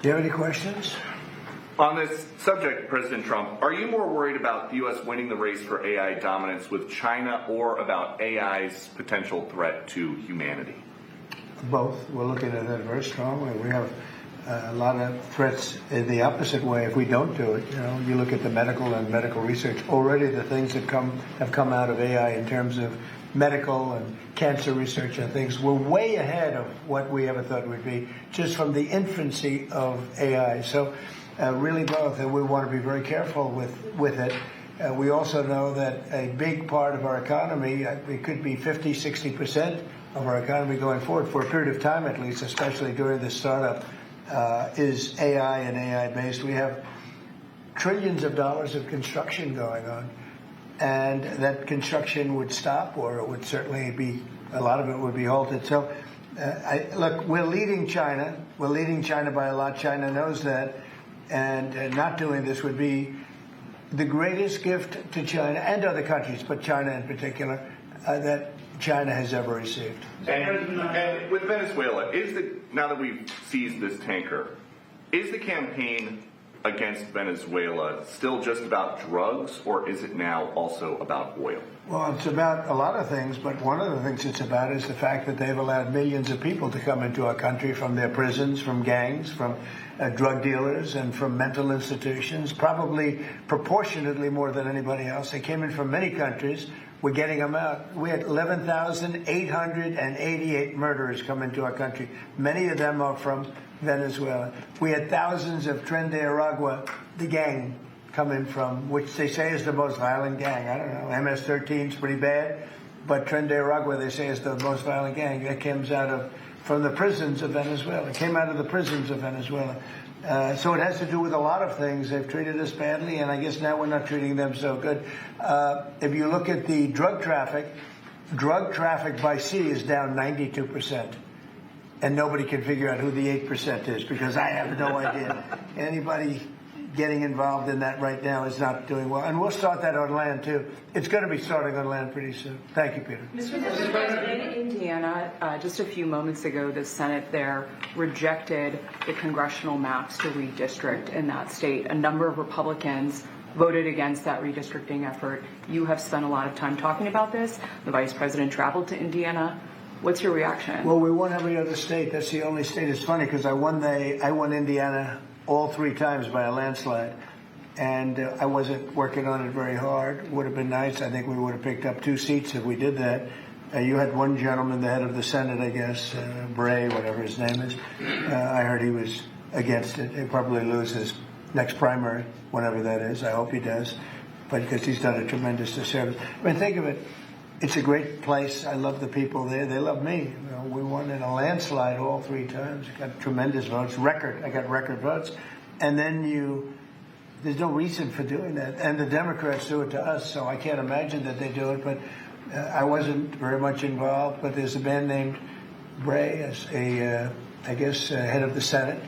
Do you have any questions? On this subject, President Trump, are you more worried about the U.S. winning the race for AI dominance with China or about AI's potential threat to humanity? Both. We're looking at that very strongly. We have a lot of threats in the opposite way if we don't do it. You look at the medical and medical research. Already the things that have come out of AI in terms of medical and cancer research and things, we're way ahead of what we ever thought we'd be just from the infancy of AI. So really both, and we want to be very careful with it. We also know that a big part of our economy, it could be 50, 60% of our economy going forward for a period of time at least, especially during the startup, is AI and AI-based. We have trillions of dollars of construction going on, and that construction would stop, or it would certainly be, a lot of it would be halted. So, look, we're leading China. We're leading China by a lot. China knows that, and not doing this would be the greatest gift to China and other countries, but China in particular, that China has ever received. And with Venezuela, now that we've seized this tanker, is the campaign against Venezuela still just about drugs, or is it now also about oil? Well, it's about a lot of things, but one of the things it's about is the fact that they've allowed millions of people to come into our country from their prisons, from gangs, from drug dealers, and from mental institutions, probably proportionately more than anybody else. They came in from many countries. We're getting them out. We had 11,888 murderers come into our country. Many of them are from Venezuela. We had thousands of Tren de Aragua, the gang, coming from, which they say is the most violent gang. I don't know. MS-13 is pretty bad, but Tren de Aragua, they say, is the most violent gang. That comes from the prisons of Venezuela. It came out of the prisons of Venezuela. So it has to do with a lot of things. They've treated us badly, and I guess now we're not treating them so good. If you look at the drug traffic by sea is down 92%. And nobody can figure out who the 8% is, because I have no idea. Anybody getting involved in that right now is not doing well. And we'll start that on land, too. It's going to be starting on land pretty soon. Thank you, Peter. Mr. President, in Indiana, just a few moments ago, the Senate there rejected the congressional maps to redistrict in that state. A number of Republicans voted against that redistricting effort. You have spent a lot of time talking about this. The Vice President traveled to Indiana. What's your reaction? Well, we won every other state. That's the only state. It's funny because I won Indiana all 3 times by a landslide, and I wasn't working on it very hard. Would have been nice. I think we would have picked up 2 seats if we did that. You had one gentleman, the head of the Senate, I guess, Bray, whatever his name is. I heard he was against it. He'll probably lose his next primary, whenever that is. I hope he does, but because he's done a tremendous disservice. I mean, think of it. It's a great place. I love the people there. They love me. We won in a landslide all 3 times. Got tremendous votes. I got record votes. And then there's no reason for doing that. And the Democrats do it to us, so I can't imagine that they do it. But I wasn't very much involved. But there's a man named Bray, as I guess, head of the Senate.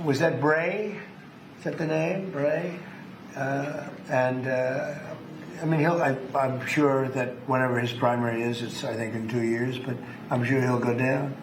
Was that Bray? Is that the name? Bray? I mean, I'm sure that whenever his primary is, it's, I think, in 2 years, but I'm sure he'll go down.